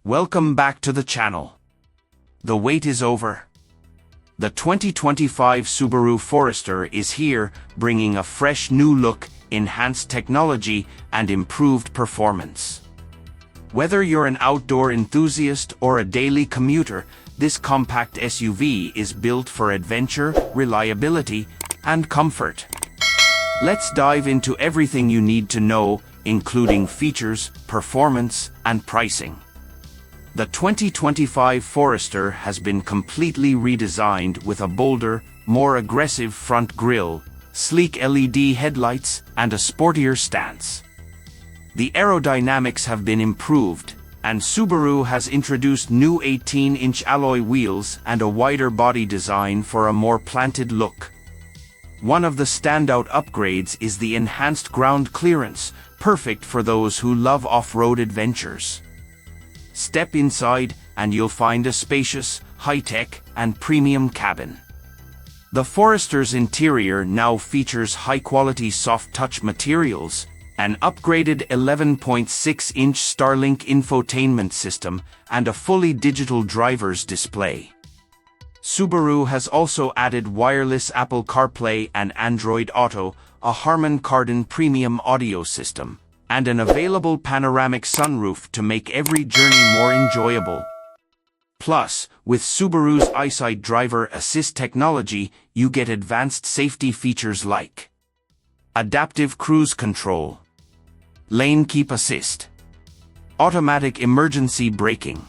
Welcome back to the channel. The wait is over. The 2025 Subaru Forester is here, bringing a fresh new look, enhanced technology, and improved performance. Whether you're an outdoor enthusiast or a daily commuter, this compact SUV is built for adventure, reliability, and comfort. Let's dive into everything you need to know, including features, performance, and pricing. The 2025 Forester has been completely redesigned with a bolder, more aggressive front grille, sleek LED headlights, and a sportier stance. The aerodynamics have been improved, and Subaru has introduced new 18-inch alloy wheels and a wider body design for a more planted look. One of the standout upgrades is the enhanced ground clearance, perfect for those who love off-road adventures. Step inside and you'll find a spacious, high-tech, and premium cabin. The Forester's interior now features high-quality soft-touch materials, an upgraded 11.6-inch Starlink infotainment system, and a fully digital driver's display. Subaru has also added wireless Apple CarPlay and Android Auto, a Harman Kardon premium audio system, and an available panoramic sunroof to make every journey more enjoyable. Plus, with Subaru's EyeSight driver assist technology, you get advanced safety features like adaptive cruise control, lane keep assist, automatic emergency braking.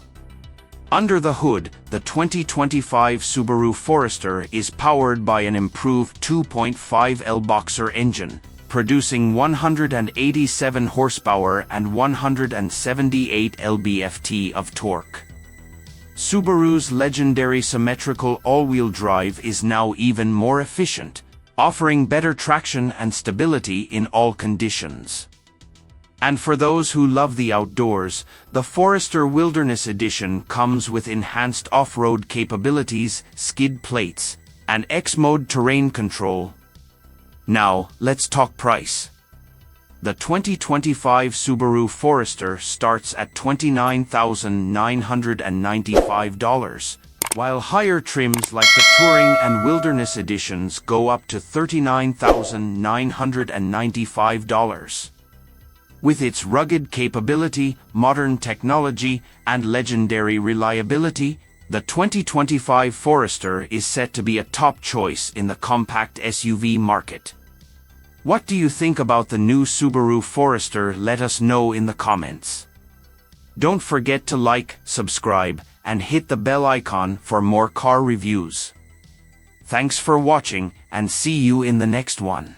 Under the hood, the 2025 Subaru Forester is powered by an improved 2.5L Boxer engine, producing 187 horsepower and 178 lb-ft of torque. Subaru's legendary symmetrical all-wheel drive is now even more efficient, offering better traction and stability in all conditions. And for those who love the outdoors, the Forester Wilderness Edition comes with enhanced off-road capabilities, skid plates, and X-Mode terrain control. Now, let's talk price. The 2025 Subaru Forester starts at $29,995, while higher trims like the Touring and Wilderness Editions go up to $39,995. With its rugged capability, modern technology, and legendary reliability, the 2025 Forester is set to be a top choice in the compact SUV market. What do you think about the new Subaru Forester? Let us know in the comments. Don't forget to like, subscribe, and hit the bell icon for more car reviews. Thanks for watching, and see you in the next one.